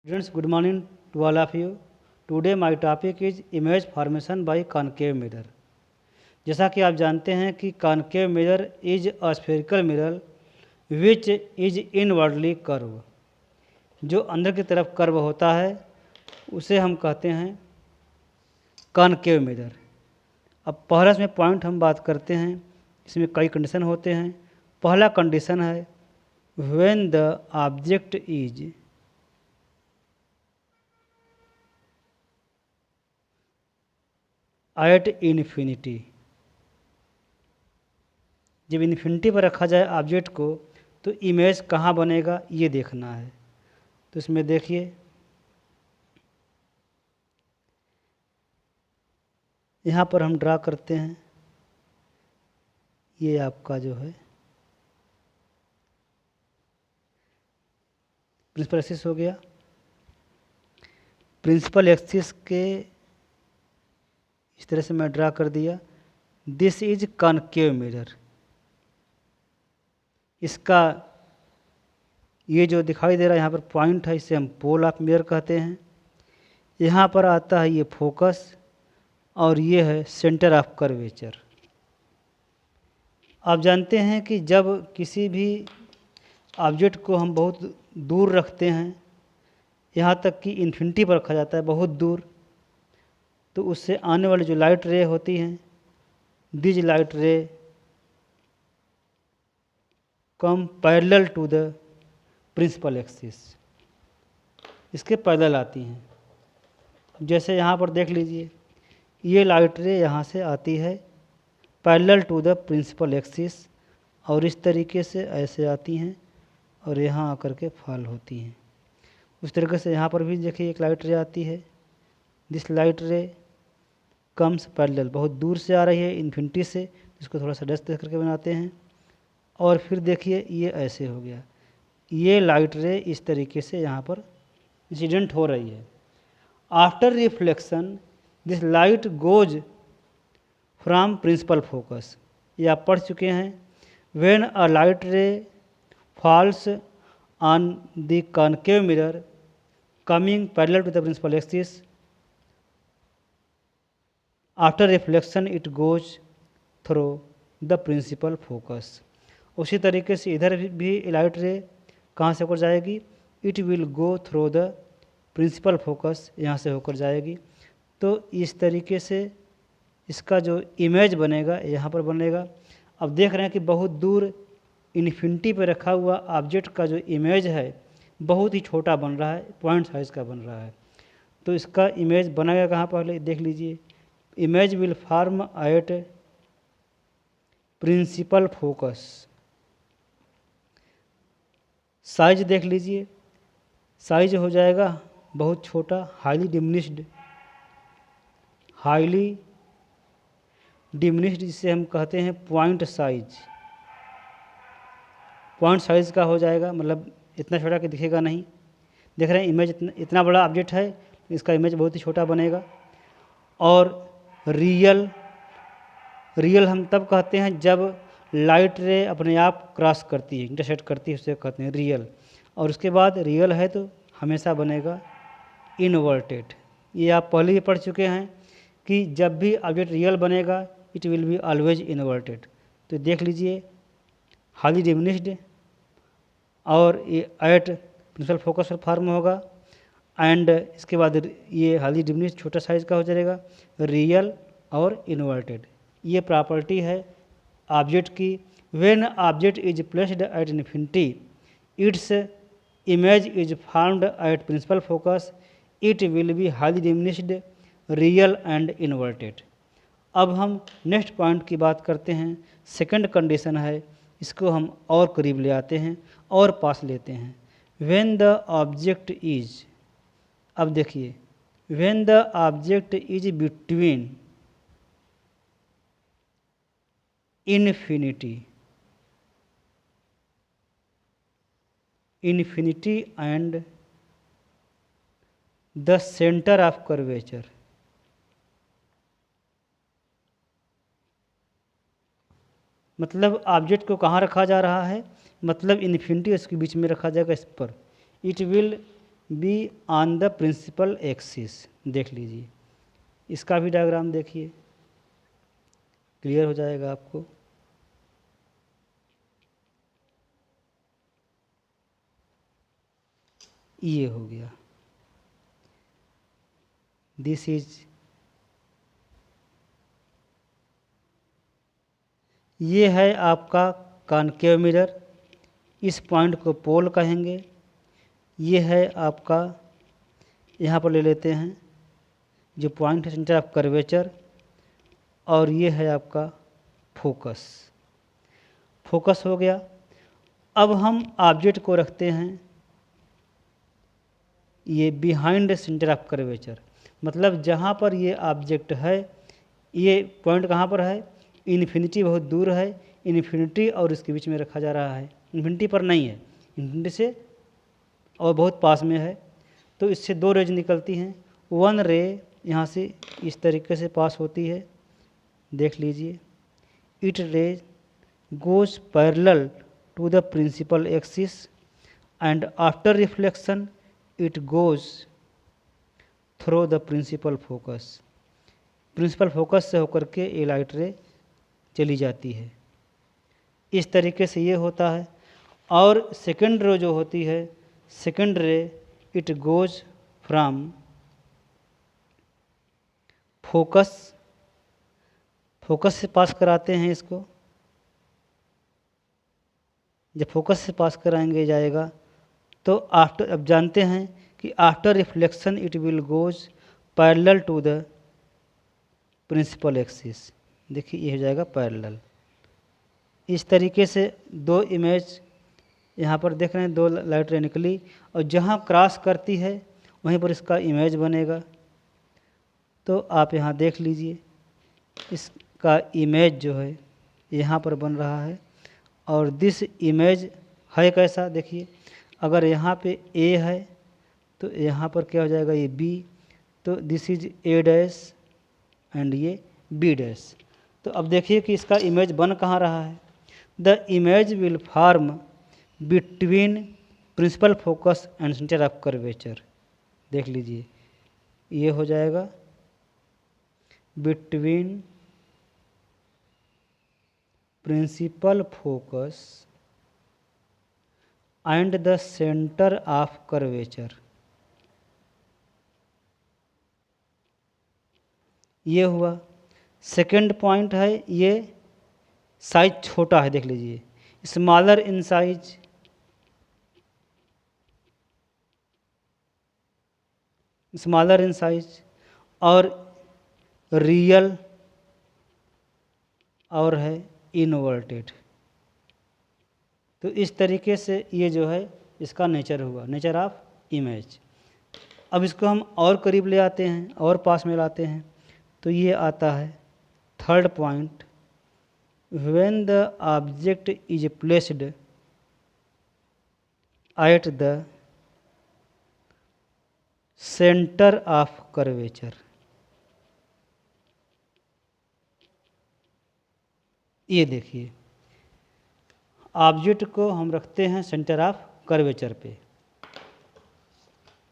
Students, good morning to all of you. Today my topic is image formation by concave mirror. जैसा कि आप जानते हैं कि concave mirror is a spherical mirror which is inwardly curve. जो अंदर की तरफ कर्व होता है उसे हम कहते हैं concave mirror. अब पहला इसमें पॉइंट हम बात करते हैं. इसमें कई कंडीशन होते हैं. पहला कंडीशन है when the object is at infinity. जब इन्फिनिटी पर रखा जाए ऑब्जेक्ट को तो इमेज कहाँ बनेगा ये देखना है. तो इसमें देखिए यहाँ पर हम ड्रा करते हैं. ये आपका जो है प्रिंसिपल एक्सिस हो गया. प्रिंसिपल एक्सिस के इस तरह से मैं ड्रा कर दिया. This is concave mirror. इसका ये जो दिखाई दे रहा है यहाँ पर पॉइंट है, इसे हम पोल ऑफ मिरर कहते हैं. यहाँ पर आता है ये फोकस और ये है सेंटर ऑफ कर्वेचर. आप जानते हैं कि जब किसी भी ऑब्जेक्ट को हम बहुत दूर रखते हैं, यहाँ तक कि इन्फिनिटी पर रखा जाता है बहुत दूर, तो उससे आने वाली जो लाइट रे होती हैं, these light ray come parallel to the principal axis. इसके पैरेलल आती हैं. जैसे यहाँ पर देख लीजिए, ये लाइट रे यहाँ से आती है parallel to the principal axis और इस तरीके से ऐसे आती हैं और यहाँ आकर के फॉल होती हैं. उस तरीके से यहाँ पर भी देखिए एक लाइट रे आती है. दिस लाइट रे कम्स पैरेलल, बहुत दूर से आ रही है इन्फिनिटी से, इसको थोड़ा सा डैश करके बनाते हैं. और फिर देखिए ये ऐसे हो गया. ये लाइट रे इस तरीके से यहाँ पर इंसिडेंट हो रही है. After reflection this light goes from principal focus. ये आप पढ़ चुके हैं. When a light ray falls on the concave mirror coming parallel to the principal axis, after reflection it goes through the principal focus. उसी तरीके से इधर भी लाइट रे कहाँ से होकर जाएगी, it will go through the principal focus, यहाँ से होकर जाएगी. तो इस तरीके से इसका जो इमेज बनेगा यहाँ पर बनेगा. अब देख रहे हैं कि बहुत दूर इन्फिनिटी पे रखा हुआ ऑब्जेक्ट का जो इमेज है बहुत ही छोटा बन रहा है, पॉइंट साइज़ का बन रहा है. तो इसका इमेज बनेगा कहाँ, पहले देख लीजिए. Image will form at principal focus. Size देख लीजिए, साइज हो जाएगा बहुत छोटा, हाईली डिमिनिश्ड. हाईली डिमिनिश्ड जिसे हम कहते हैं पॉइंट साइज. पॉइंट साइज का हो जाएगा, मतलब इतना छोटा कि दिखेगा नहीं. देख रहे हैं इमेज इतना बड़ा ऑब्जेक्ट है, इसका इमेज बहुत ही छोटा बनेगा. और रियल हम तब कहते हैं जब लाइट रे अपने आप क्रॉस करती है, इंटरसेक्ट करती है, उसे कहते हैं रियल. और उसके बाद रियल है तो हमेशा बनेगा इनवर्टेड. ये आप पहले ही पढ़ चुके हैं कि जब भी ऑब्जेक्ट रियल बनेगा it will be always inverted. तो देख लीजिए हाईली डिमिनिश्ड और ये एट प्रिंसिपल फोकस पर फॉर्म होगा. एंड इसके बाद ये हाईली डिमिनिश्ड छोटा साइज का हो जाएगा, रियल और इनवर्टेड. ये प्रॉपर्टी है ऑब्जेक्ट की. When object is placed at infinity its image is formed at principal focus, it will be highly diminished, real and inverted. अब हम नेक्स्ट पॉइंट की बात करते हैं. सेकंड कंडीशन है, इसको हम और करीब ले आते हैं और पास लेते हैं. व्हेन द ऑब्जेक्ट इज, अब देखिए, when the object is between infinity and the center of curvature. मतलब ऑब्जेक्ट को कहाँ रखा जा रहा है, मतलब इन्फिनिटी इसके बीच में रखा जाएगा इस पर. It will be on the principal axis. देख लीजिए, इसका भी डायग्राम देखिए, क्लियर हो जाएगा आपको। ये हो गया, दिस इज, ये है आपका कॉनकेव मिरर, इस पॉइंट को पोल कहेंगे। ये है आपका, यहाँ पर ले लेते हैं जो पॉइंट है सेंटर ऑफ कर्वेचर, और ये है आपका फोकस। फोकस हो गया। अब हम ऑब्जेक्ट को रखते हैं ये बिहाइंड सेंटर ऑफ कर्वेचर, मतलब जहाँ पर ये ऑब्जेक्ट है, ये पॉइंट कहाँ पर है, इन्फिनिटी बहुत दूर है, इन्फिनिटी और इसके बीच में रखा जा रहा है, इन्फिनिटी पर नहीं है, इन्फिनिटी से और बहुत पास में है। तो इससे दो रेज निकलती हैं, वन रे यहाँ से इस तरीके से पास होती है, देख लीजिए, it rays goes parallel to the principal axis and after reflection it goes through the principal focus. Principal focus से होकर के ये लाइट रे चली जाती है। इस तरीके से ये होता है। और सेकेंड रे जो होती है, सेकेंड रे it goes from focus, focus से पास कराते हैं इसको, जब फोकस से पास कराएंगे जाएगा तो आफ्टर, अब जानते हैं कि after reflection it will goes parallel to the principal axis. देखिए ये हो जाएगा पैरेलल। इस तरीके से दो इमेज यहाँ पर देख रहे हैं, दो लाइट रे निकली और जहाँ क्रॉस करती है वहीं पर इसका इमेज बनेगा। तो आप यहाँ देख लीजिए, इसका इमेज जो है यहाँ पर बन रहा है। और दिस इमेज है कैसा, देखिए, अगर यहाँ पे ए है तो यहाँ पर क्या हो जाएगा, ये बी, तो this is A dash and ये बी डैश। तो अब देखिए कि इसका इमेज बन कहाँ रहा है। The image will form between principal focus and centre of curvature. देख लीजिए, ये हो जाएगा between principal focus and the centre of curvature. ये हुआ। सेकेंड पॉइंट है, ये साइज छोटा है, देख लीजिए, smaller in size, smaller in size, और रियल और है इनवर्टेड। तो इस तरीके से ये जो है इसका नेचर हुआ, नेचर ऑफ इमेज। अब इसको हम और करीब ले आते हैं और पास में लाते हैं, तो ये आता है third point, when the object is placed at the centre of curvature. ये देखिए, ऑब्जेक्ट को हम रखते हैं सेंटर ऑफ कर्वेचर पे।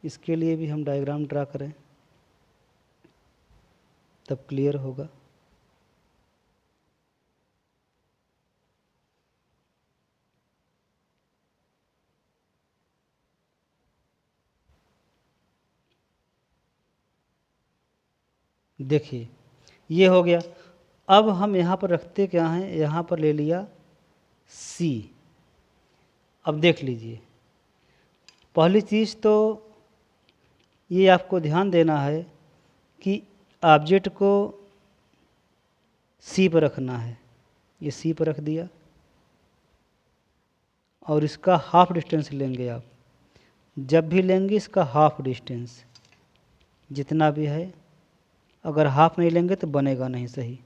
इसके लिए भी हम डायग्राम ड्रा करें तब क्लियर होगा। देखिए ये हो गया। अब हम यहाँ पर रखते क्या हैं, यहाँ पर ले लिया सी। अब देख लीजिए, पहली चीज़ तो ये आपको ध्यान देना है कि ऑब्जेक्ट को सी पर रखना है। ये सी पर रख दिया और इसका हाफ डिस्टेंस लेंगे आप। जब भी लेंगे इसका हाफ डिस्टेंस जितना भी है, अगर हाफ नहीं लेंगे तो बनेगा नहीं सही।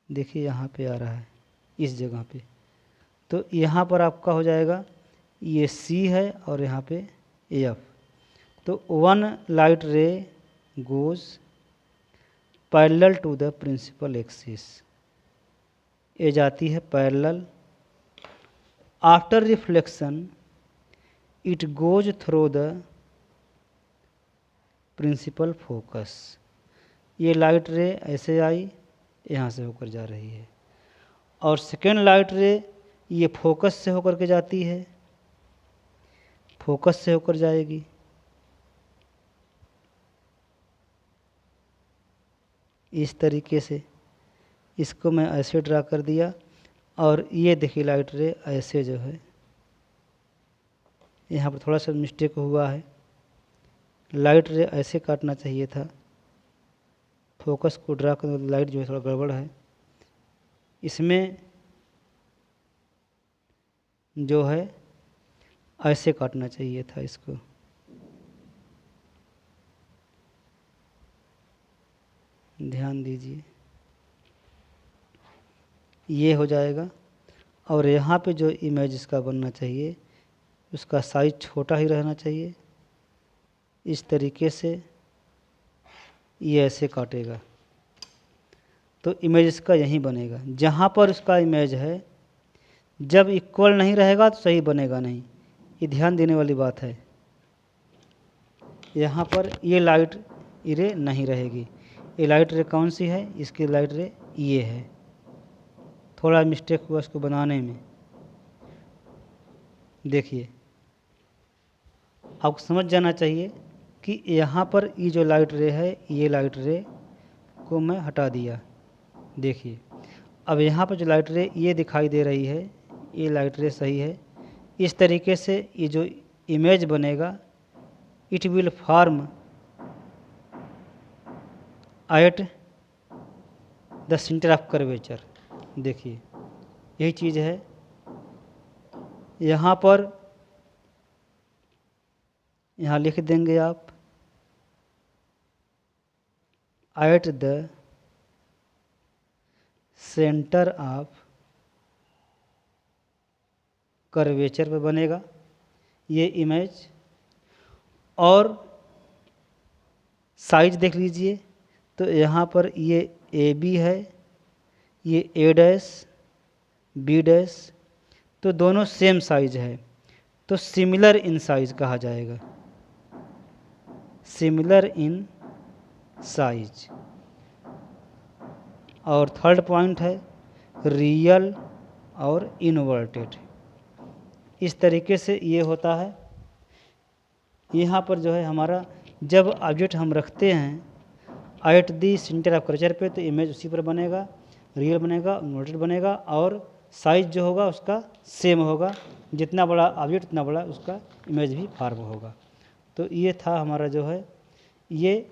देखिए यहाँ पे आ रहा है इस जगह पे, तो यहाँ पर आपका हो जाएगा ये सी है और यहाँ पे एफ। तो one light ray goes parallel to the principal axis, ये जाती है parallel. After reflection it goes through the principal focus. ये लाइट रे ऐसे आई, यहाँ से होकर जा रही है, और सेकेंड लाइट रे ये फोकस से होकर के जाती है, फोकस से होकर जाएगी। इस तरीके से इसको मैं ऐसे ड्रा कर दिया, और ये देखिए लाइट रे ऐसे जो है, यहाँ पर थोड़ा सा मिस्टेक हुआ है, लाइट रे ऐसे काटना चाहिए था, फोकस को ड्रा कर, लाइट जो है थोड़ा गड़बड़ है, इसमें जो है ऐसे काटना चाहिए था इसको। ध्यान दीजिए, ये हो जाएगा। और यहाँ पे जो इमेज इसका बनना चाहिए उसका साइज छोटा ही रहना चाहिए। इस तरीके से ये ऐसे काटेगा तो इमेज इसका यहीं बनेगा। जहाँ पर उसका इमेज है जब इक्वल नहीं रहेगा तो सही बनेगा नहीं, ये ध्यान देने वाली बात है। यहाँ पर ये लाइट रे नहीं रहेगी। ये लाइट रे कौन सी है? इसकी लाइट रे ये है। थोड़ा मिस्टेक हुआ इसको बनाने में। देखिए, आपको समझ जाना चाहिए कि यहाँ पर ये जो लाइट रे है, ये लाइट रे को मैं हटा दिया। देखिए, अब यहाँ पर जो लाइट रे ये दिखाई दे रही है, ये लाइट रे सही है। इस तरीके से ये जो इमेज बनेगा, it will form at the centre of curvature. देखिए, यही चीज़ है। यहाँ पर यहाँ लिख देंगे आप at the centre of curvature पे बनेगा ये इमेज। और साइज देख लीजिए, तो यहाँ पर ये ए बी है, ये ए डैश बी डैश, तो दोनों सेम साइज है, तो सिमिलर इन साइज कहा जाएगा, सिमिलर इन साइज। और थर्ड पॉइंट है रियल और इनवर्टेड। इस तरीके से ये होता है। यहाँ पर जो है हमारा जब ऑब्जेक्ट हम रखते हैं at the centre of curvature पे, तो इमेज उसी पर बनेगा, रियल बनेगा, इनवर्टेड बनेगा, और साइज जो होगा उसका सेम होगा। जितना बड़ा ऑब्जेक्ट उतना बड़ा उसका इमेज भी फॉर्म होगा। तो ये था हमारा जो है ये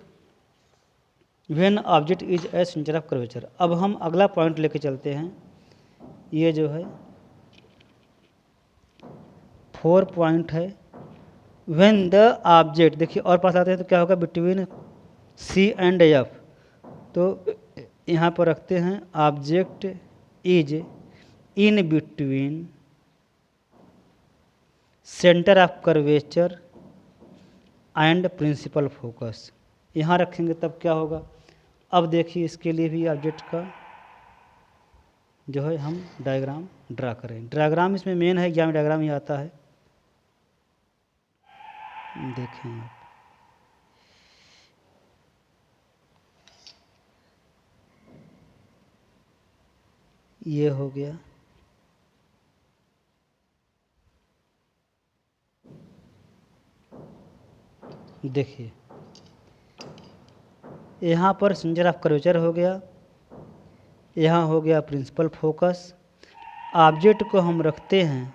when object is a centre of curvature. अब हम अगला पॉइंट लेके चलते हैं। ये जो है 4 पॉइंट है व्हेन द ऑब्जेक्ट। देखिए, और पास आते हैं तो क्या होगा, बिटवीन सी एंड एफ। तो यहाँ पर रखते हैं object is in between centre of curvature and principal focus. यहाँ रखेंगे तब क्या होगा। अब देखिए, इसके लिए भी ऑब्जेक्ट का जो है हम डायग्राम ड्रा करें। डायग्राम इसमें मेन है, एग्जाम डायग्राम ही आता है। देखें आप, ये हो गया। देखिए, यहाँ पर सेंटर ऑफ कर्वेचर हो गया, यहाँ हो गया प्रिंसिपल फोकस। ऑब्जेक्ट को हम रखते हैं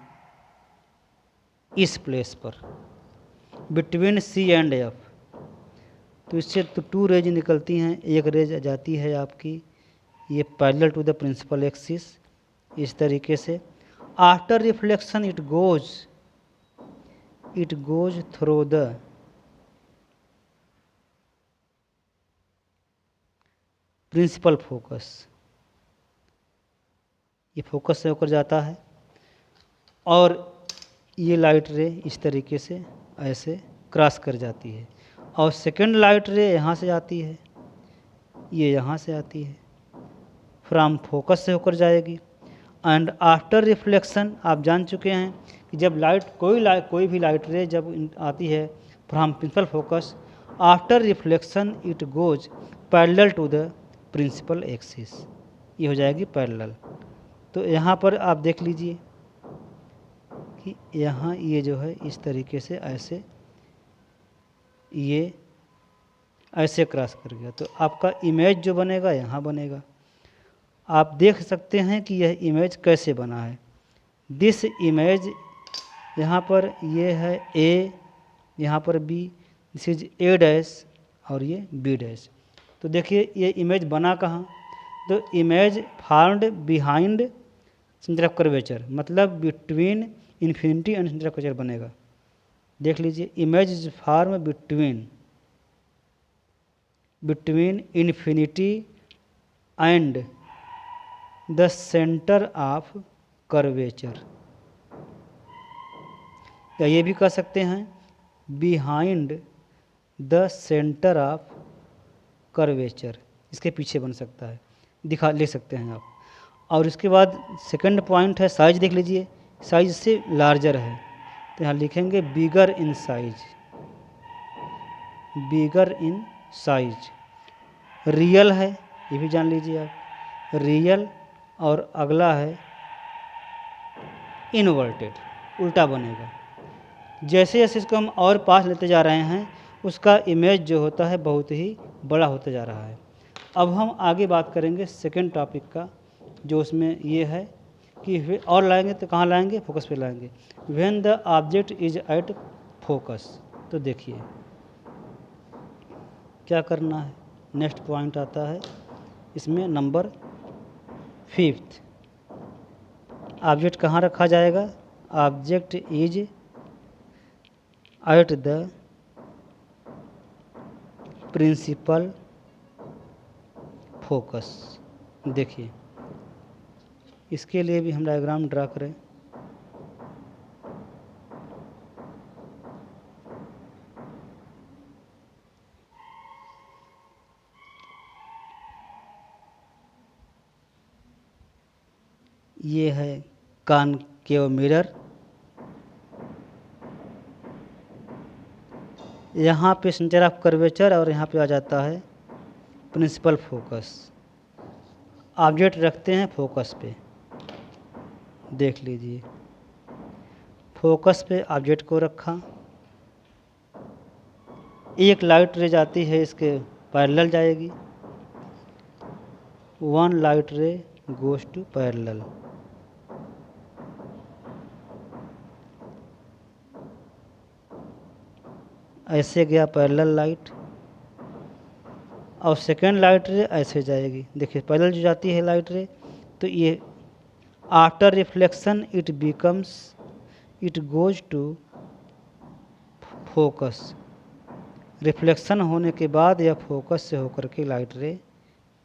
इस प्लेस पर बिटवीन सी एंड एफ। तो इससे तो 2 रेज निकलती हैं। एक रेज जाती है आपकी ये parallel to the principal axis, इस तरीके से। After reflection it goes through the principal focus. ये फोकस से होकर जाता है, और ये लाइट रे इस तरीके से ऐसे क्रॉस कर जाती है, और सेकेंड लाइट रे यहाँ से आती है, ये यहाँ से आती है, फ्रॉम फोकस से होकर जाएगी। एंड आफ्टर रिफ्लेक्शन आप जान चुके हैं कि जब कोई भी लाइट रे जब आती है from principal focus, after reflection it goes parallel to the principal axis, ये हो जाएगी पैरेलल। तो यहाँ पर आप देख लीजिए कि यहाँ ये जो है इस तरीके से ऐसे क्रॉस कर गया, तो आपका इमेज जो बनेगा यहाँ बनेगा। आप देख सकते हैं कि यह इमेज कैसे बना है। दिस इमेज, यहाँ पर ये है ए, यहाँ पर B, this is A dash और ये बी डैश। तो देखिए ये इमेज बना कहाँ, तो image found behind centre of curvature, मतलब between infinity and centre of curvature बनेगा। देख लीजिए, image is form between infinity and the centre of curvature, या ये भी कह सकते हैं behind the centre of curvature, इसके पीछे बन सकता है, ले सकते हैं आप। और इसके बाद सेकंड पॉइंट है साइज। देख लीजिए, साइज से लार्जर है, तो यहाँ लिखेंगे bigger in size, bigger in size. Real है, ये भी जान लीजिए आप, रियल, और अगला है इनवर्टेड, उल्टा बनेगा। जैसे जैसे इसको हम और पास लेते जा रहे हैं, उसका इमेज जो होता है बहुत ही बड़ा होता जा रहा है। अब हम आगे बात करेंगे सेकंड टॉपिक का, जो उसमें ये है कि और लाएंगे तो कहाँ लाएंगे, फोकस पे लाएंगे। When the object is at focus, तो देखिए क्या करना है। नेक्स्ट पॉइंट आता है इसमें नंबर 5, ऑब्जेक्ट कहाँ रखा जाएगा, object is at the principal focus. देखिए इसके लिए भी हम डायग्राम ड्रा करें। ये है कॉनकेव मिरर, यहाँ पे सेंटर ऑफ कर्वेचर और यहाँ पे आ जाता है प्रिंसिपल फोकस। ऑब्जेक्ट रखते हैं फोकस पे, देख लीजिए फोकस पे ऑब्जेक्ट को रखा, एक लाइट रे जाती है इसके पैरेलल जाएगी, one light ray goes to parallel, ऐसे गया पैरेलल लाइट, और सेकेंड लाइट रे ऐसे जाएगी। देखिए पैरेलल जो जाती है लाइट रे, तो ये after reflection it goes to focus, reflection होने के बाद यह फोकस से होकर के लाइट रे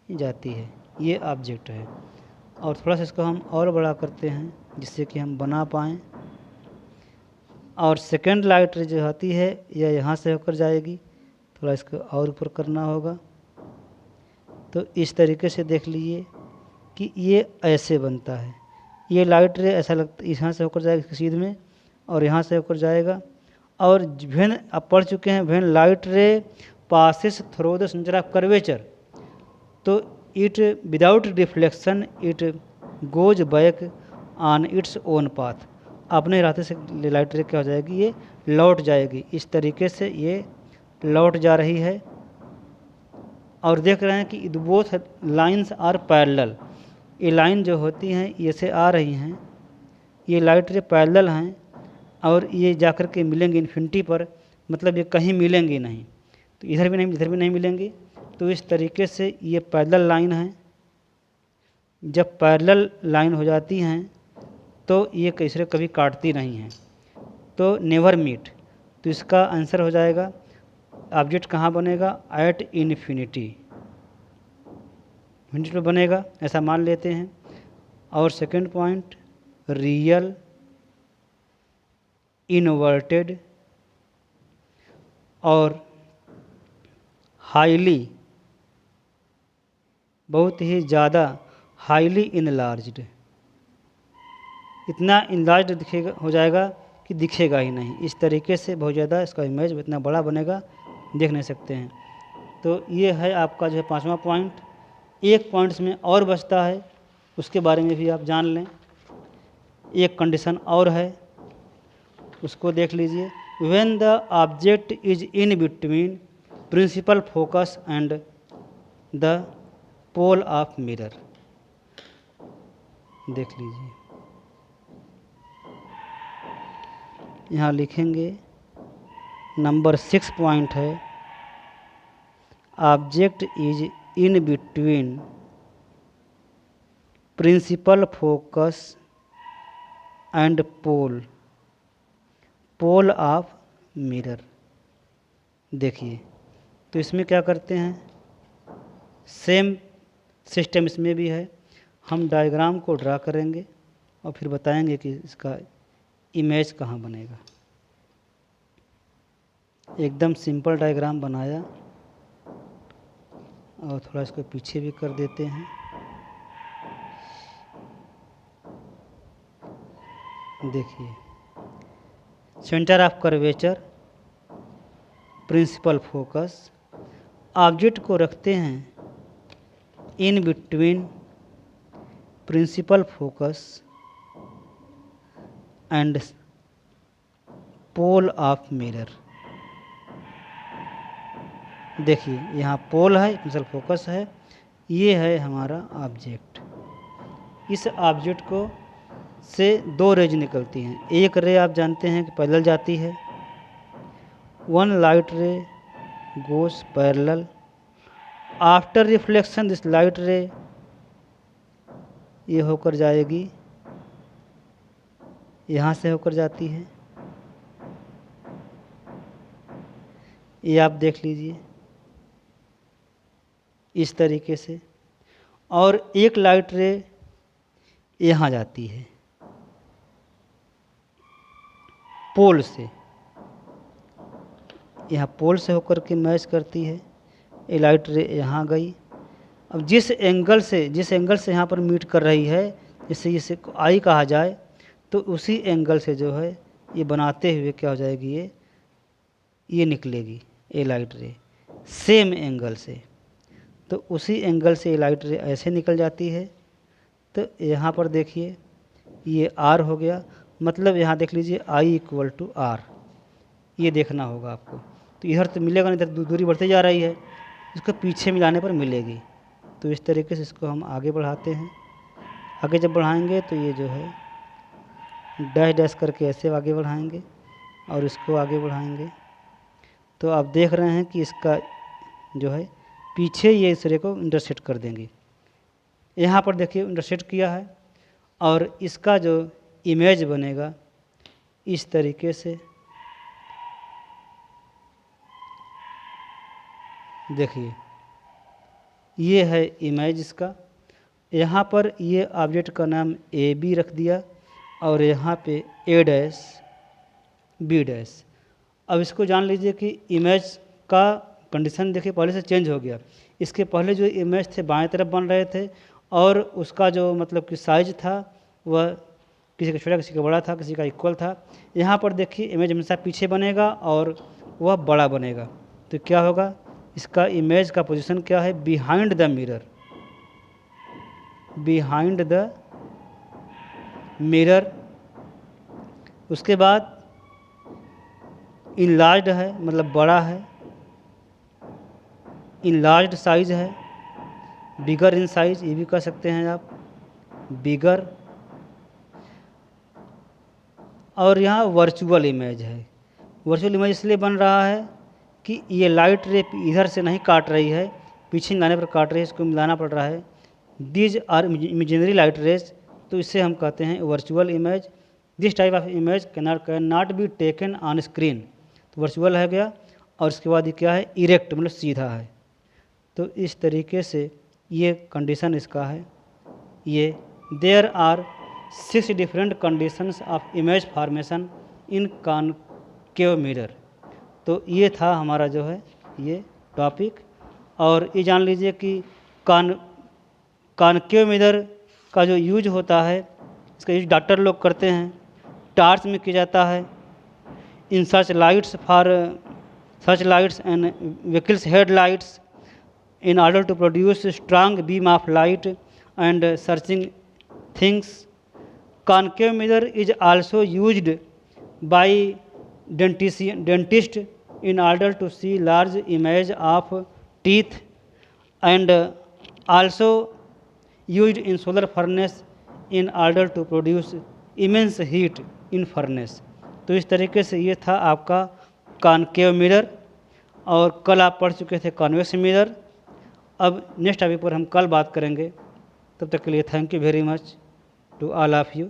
जाती है। ये ऑब्जेक्ट है। और थोड़ा सा इसको हम और बड़ा करते हैं जिससे कि हम बना पाएँ। और सेकेंड लाइट रे जो आती है यह यहाँ से होकर जाएगी, थोड़ा इसको और ऊपर करना होगा। तो इस तरीके से देख लीजिए कि ये ऐसे बनता है। ये लाइट रे ऐसा लगता है यहाँ से होकर जाएगा सीध में, और यहाँ से होकर जाएगा। और व्हेन आप पढ़ चुके हैं, when light ray passes through the centre of curvature, तो it without reflection it goes back on its own path, अपने रास्ते से लाइट रे क्या हो जाएगी, ये लौट जाएगी। इस तरीके से ये लौट जा रही है। और देख रहे हैं कि बोथ लाइंस आर पैरेलल, ये लाइन जो होती हैं ये से आ रही हैं, ये लाइट रे पैरेलल हैं, और ये जाकर के मिलेंगे इन्फिनिटी पर, मतलब ये कहीं मिलेंगी नहीं, तो इधर भी नहीं मिलेंगी। तो इस तरीके से ये पैरेलल लाइन है। जब पैरेलल लाइन हो जाती हैं तो ये दूसरे कभी काटती नहीं हैं, तो नेवर मीट। तो इसका आंसर हो जाएगा, ऑब्जेक्ट कहाँ बनेगा, एट इन्फिनिटी, इन्फिनिटी पे बनेगा, ऐसा मान लेते हैं। और सेकंड पॉइंट, रियल, इनवर्टेड और हाईली, बहुत ही ज़्यादा हाईली इनलार्ज्ड, इतना इनलार्ज दिखेगा, हो जाएगा कि दिखेगा ही नहीं। इस तरीके से बहुत ज़्यादा इसका इमेज इतना बड़ा बनेगा, देख नहीं सकते हैं। तो ये है आपका जो है 5वां पॉइंट। एक पॉइंट्स में और बचता है, उसके बारे में भी आप जान लें। एक कंडीशन और है, उसको देख लीजिए। When the object is in between principal focus and the pole of mirror. देख लीजिए, यहाँ लिखेंगे नंबर 6 पॉइंट है, object is in between principal focus and pole of mirror. देखिए, तो इसमें क्या करते हैं, सेम सिस्टम इसमें भी है। हम डायग्राम को ड्रा करेंगे और फिर बताएंगे कि इसका इमेज कहाँ बनेगा। एकदम सिंपल डायग्राम बनाया और थोड़ा इसको पीछे भी कर देते हैं। देखिए, centre of curvature, principal focus, object को रखते हैं in between principal focus and pole of mirror. देखिए, यहाँ पोल है, प्रिंसिपल फोकस है, ये है हमारा ऑब्जेक्ट। इस ऑब्जेक्ट को से 2 रेज निकलती हैं। एक रे आप जानते हैं कि पैरेलल जाती है, 1 लाइट रे गोस parallel. After reflection this light रे ये होकर जाएगी, यहाँ से होकर जाती है, ये आप देख लीजिए इस तरीके से। और एक लाइट रे यहाँ जाती है पोल से, यहाँ पोल से होकर के मैच करती है। ये लाइट रे यहाँ गई। अब जिस एंगल से यहाँ पर मीट कर रही है, जिससे इसे आई कहा जाए, तो उसी एंगल से जो है ये बनाते हुए क्या हो जाएगी, ये निकलेगी ये लाइट रे सेम एंगल से। तो उसी एंगल से ये लाइट रे ऐसे निकल जाती है। तो यहाँ पर देखिए, ये R हो गया, मतलब यहाँ देख लीजिए I = R, ये देखना होगा आपको। तो इधर तो मिलेगा नहीं, इधर दूरी बढ़ती जा रही है, इसको पीछे मिलाने पर मिलेगी। तो इस तरीके से इसको हम आगे बढ़ाते हैं। आगे जब बढ़ाएंगे तो ये जो है डैश डैश करके ऐसे आगे बढ़ाएंगे और इसको आगे बढ़ाएंगे। तो आप देख रहे हैं कि इसका जो है पीछे ये इस रे को इंटरसेक्ट कर देंगे। यहाँ पर देखिए इंटरसेक्ट किया है और इसका जो इमेज बनेगा इस तरीके से। देखिए, ये है इमेज इसका। यहाँ पर ये ऑब्जेक्ट का नाम AB रख दिया और यहाँ पे A' B'। अब इसको जान लीजिए कि इमेज का कंडीशन देखिए पहले से चेंज हो गया। इसके पहले जो इमेज थे बाएं तरफ बन रहे थे और उसका जो मतलब कि साइज था वह किसी का छोटा किसी का बड़ा था, किसी का इक्वल था। यहाँ पर देखिए इमेज हमेशा पीछे बनेगा और वह बड़ा बनेगा। तो क्या होगा, इसका इमेज का पोजीशन क्या है, behind the mirror. Behind the mirror. उसके बाद इनलार्ज्ड है, मतलब बड़ा है, इनलार्ज्ड साइज है, बिगर इन साइज ये भी कह सकते हैं आप, बिगर। और यहाँ वर्चुअल इमेज है। वर्चुअल इमेज इसलिए बन रहा है कि ये लाइट रे इधर से नहीं काट रही है, पीछे मिलाने पर काट रही है, इसको मिलाना पड़ रहा है। These are imaginary light rays, तो इससे हम कहते हैं virtual image. This type of image can not be taken on screen. तो वर्चुअल है गया और इसके बाद ये क्या है, इरेक्ट, मतलब सीधा है। तो इस तरीके से ये कंडीशन इसका है। ये there are 6 different conditions of image formation in concave mirror. तो ये था हमारा जो है ये टॉपिक। और ये जान लीजिए कि कॉनकेव मिरर का जो यूज होता है इसका यूज डॉक्टर लोग करते हैं, टार्च में किया जाता है, in search lights for search lights and vehicles headlights in order to produce strong beam of light and searching things. Concave mirror is also used by dentist in order to see large image of teeth, and also used in solar furnace in order to produce immense heat in furnace. तो इस तरीके से ये था आपका concave mirror, और कल आप पढ़ चुके थे कॉन्वेक्स मिरर। अब नेक्स्ट टॉपिक पर हम कल बात करेंगे। तब तक के लिए thank you very much to all of you.